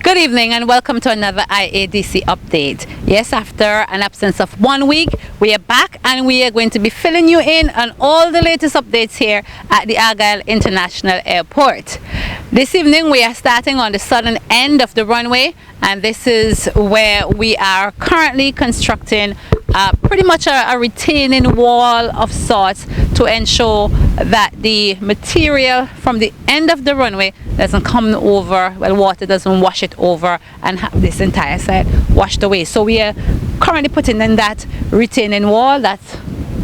Good evening and welcome to another IADC update. Yes, after an absence of 1 week, we are back and we are going to be filling you in on all the latest updates here at the Argyle International Airport. This evening we are starting on the southern end of the runway, and this is where we are currently constructing pretty much a retaining wall of sorts to ensure that the material from the end of the runway doesn't come over, well, water doesn't wash it over and have this entire side washed away. So we are currently putting in that retaining wall, that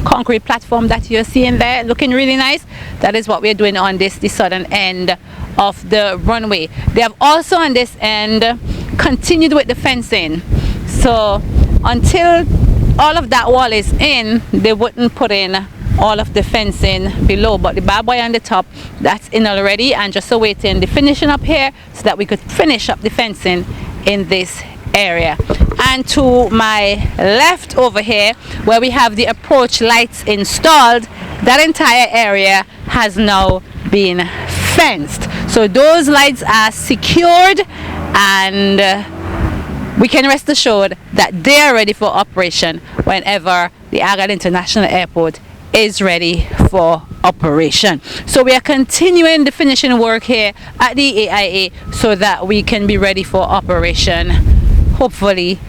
concrete platform that you're seeing there, looking really nice. That is what we're doing on the southern end of the runway. They have also on this end continued with the fencing. So until all of that wall is in, they wouldn't put in all of the fencing below, but the barbed wire on the top, that's in already, and just awaiting the finishing up here so that we could finish up the fencing in this area. And to my left over here, where we have the approach lights installed, that entire area has now been fenced. So those lights are secured, and we can rest assured that they are ready for operation whenever the Argyle International Airport is ready for operation. So we are continuing the finishing work here at the AIA so that we can be ready for operation hopefully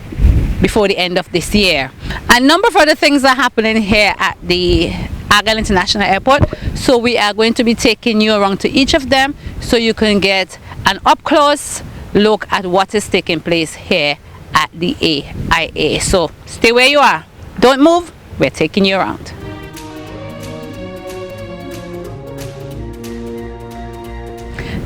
before the end of this year. A number of other things are happening here at the Argyle International Airport, so we are going to be taking you around to each of them so you can get an up close look at what is taking place here at the AIA. So stay where you are, don't move, we're taking you around.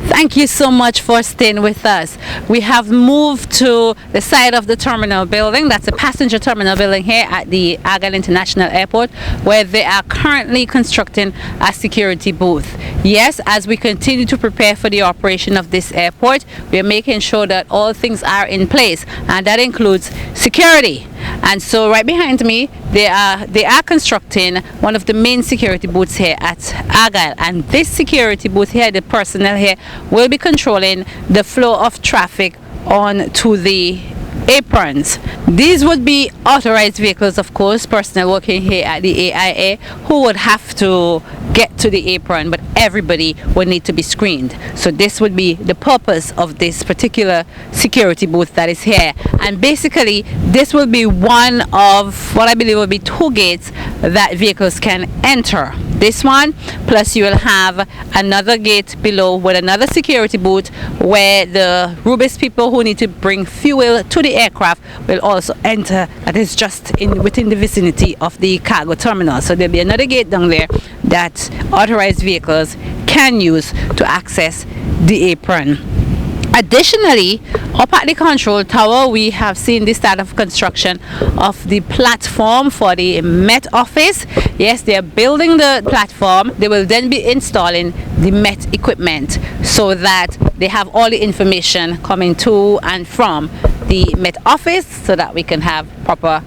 Thank you so much for staying with us. We have moved to the side of the terminal building. That's a passenger terminal building here at the Argyle International Airport, where they are currently constructing a security booth. Yes, as we continue to prepare for the operation of this airport, we are making sure that all things are in place, and that includes security. And so right behind me, they are constructing one of the main security booths here at Argyle, and this security booth here, the personnel here will be controlling the flow of traffic on to the aprons. These would be authorized vehicles, of course, personnel working here at the AIA who would have to get to the apron, but everybody would need to be screened. So this would be the purpose of this particular security booth that is here. And basically this will be one of what I believe will be 2 gates that vehicles can enter. This one, plus you will have another gate below with another security booth where the Rubis people who need to bring fuel to the aircraft will also enter. That is just within the vicinity of the cargo terminal. So there'll be another gate down there that authorized vehicles can use to access the apron. Additionally, up at the control tower, we have seen the start of construction of the platform for the Met office. Yes, they are building the platform. They will then be installing the Met equipment so that they have all the information coming to and from the Met office so that we can have proper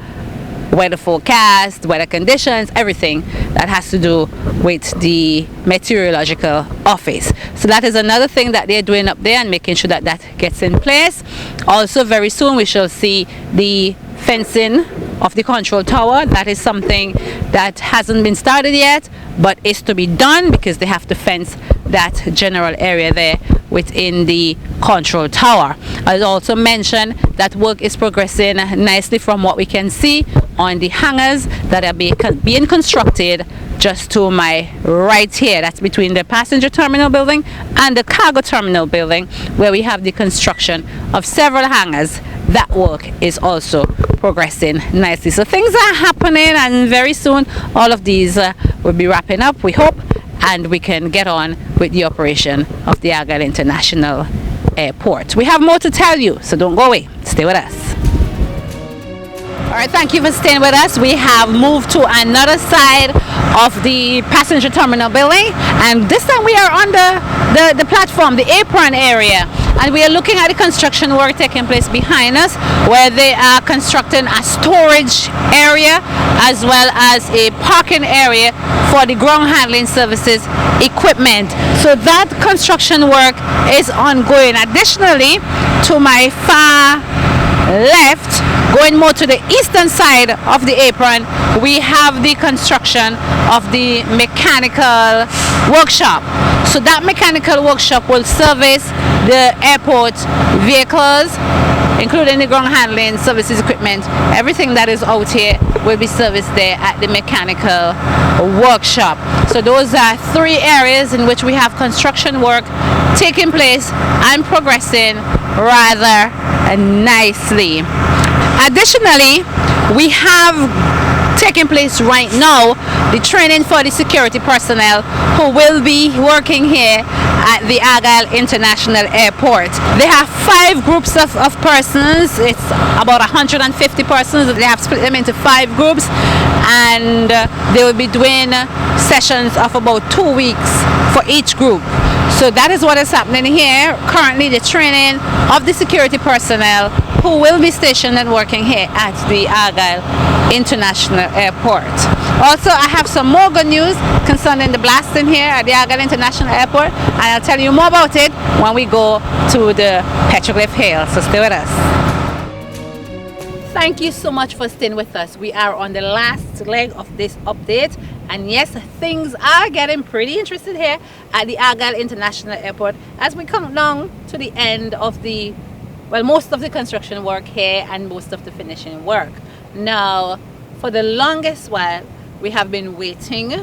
weather forecast, weather conditions, everything that has to do with the meteorological office. So that is another thing that they're doing up there and making sure that that gets in place. Also very soon we shall see the fencing of the control tower. That is something that hasn't been started yet, but is to be done because they have to fence that general area there within the control tower. I'll also mention that work is progressing nicely from what we can see on the hangars that are being constructed just to my right here. That's between the passenger terminal building and the cargo terminal building, where we have the construction of several hangars. That work is also progressing nicely. So things are happening, and very soon all of these will be wrapping up, we hope, and we can get on with the operation of the Argyle International Airport. We have more to tell you, so don't go away. Stay with us. Alright, thank you for staying with us. We have moved to another side of the passenger terminal building, and this time we are on the platform, the apron area, and we are looking at the construction work taking place behind us, where they are constructing a storage area as well as a parking area for the ground handling services equipment. So that construction work is ongoing. Additionally, to my far left, going more to the eastern side of the apron, we have the construction of the mechanical workshop. So that mechanical workshop will service the airport vehicles, including the ground handling, services equipment. Everything that is out here will be serviced there at the mechanical workshop. So those are three areas in which we have construction work taking place and progressing rather nicely. Additionally, we have taking place right now the training for the security personnel who will be working here at the Argyle International Airport. They have 5 groups of persons. It's about 150 persons. They have split them into 5 groups, and they will be doing sessions of about 2 weeks for each group. So that is what is happening here. Currently the training of the security personnel who will be stationed and working here at the Argyle International Airport. Also, I have some more good news concerning the blasting here at the Argyle International Airport, and I'll tell you more about it when we go to the Petroglyph Hill. So stay with us. Thank you so much for staying with us. We are on the last leg of this update, and yes, things are getting pretty interesting here at the Argyle International Airport as we come down to the end of the, well, most of the construction work here and most of the finishing work. Now, for the longest while, we have been waiting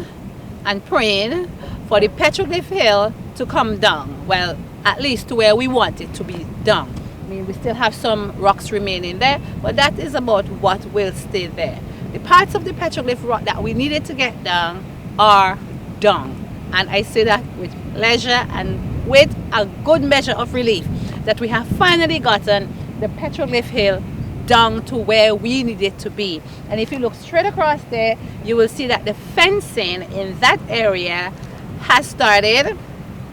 and praying for the Petroglyph Hill to come down. Well, at least to where we want it to be down. I mean, we still have some rocks remaining there, but that is about what will stay there. The parts of the petroglyph rock that we needed to get down are done. And I say that with pleasure and with a good measure of relief that we have finally gotten the Petroglyph Hill down to where we need it to be. And if you look straight across there, you will see that the fencing in that area has started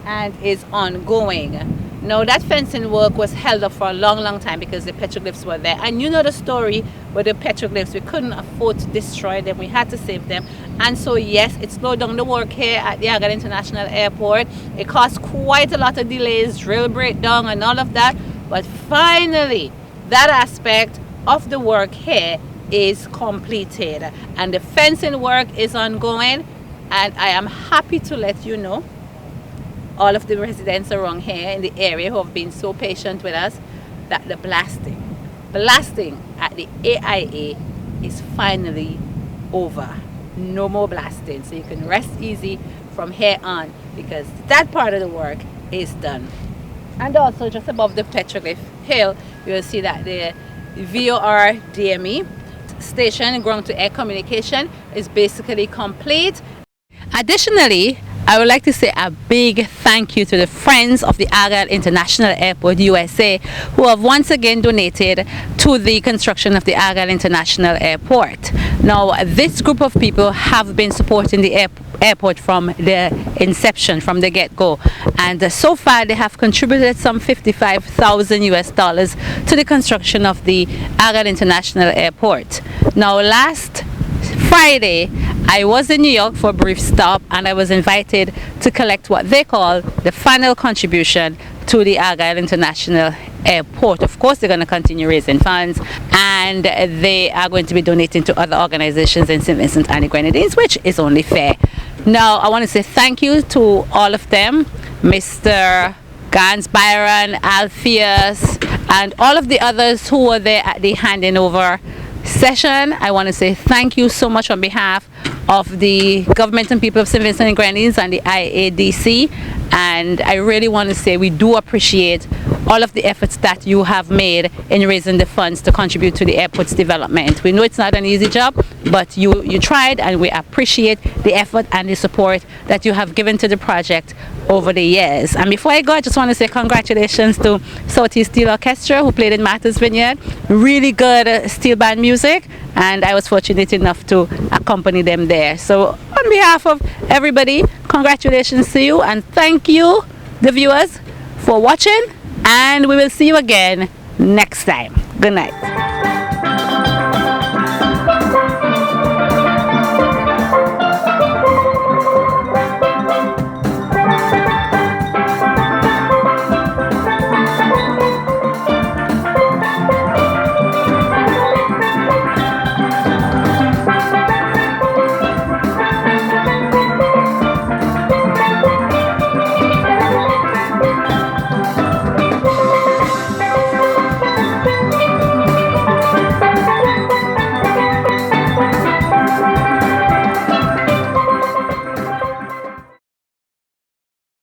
and is ongoing. Now, that fencing work was held up for a long time because the petroglyphs were there. And you know the story with the petroglyphs. We couldn't afford to destroy them. We had to save them. And so, yes, it slowed down the work here at the Argyle International Airport. It caused quite a lot of delays, drill breakdown and all of that. But finally, that aspect of the work here is completed. And the fencing work is ongoing. And I am happy to let you know, all of the residents around here in the area who have been so patient with us, that the blasting at the AIA is finally over. No more blasting, so you can rest easy from here on because that part of the work is done. And also just above the Petroglyph Hill, you will see that the VOR DME station, ground to air communication, is basically complete. Additionally, I would like to say a big thank you to the friends of the Argyle International Airport USA who have once again donated to the construction of the Argyle International Airport. Now, this group of people have been supporting the airport from the inception, from the get-go, and so far they have contributed some $55,000 to the construction of the Argyle International Airport. Now, last Friday, I was in New York for a brief stop, and I was invited to collect what they call the final contribution to the Argyle International Airport. Of course, they're going to continue raising funds, and they are going to be donating to other organizations in St. Vincent and the Grenadines, which is only fair. Now, I want to say thank you to all of them, Mr. Gans, Byron, Alpheus, and all of the others who were there at the handing over session. I want to say thank you so much on behalf of the government and people of St. Vincent and Grenadines and the IADC, and I really want to say we do appreciate all of the efforts that you have made in raising the funds to contribute to the airport's development. We know it's not an easy job, but you tried, and we appreciate the effort and the support that you have given to the project over the years. And before I go, I just want to say congratulations to Southeast Steel Orchestra, who played in Martha's Vineyard. Really good steel band music, and I was fortunate enough to accompany them there. So on behalf of everybody, congratulations to you, and thank you, the viewers, for watching, and we will see you again next time. Good night.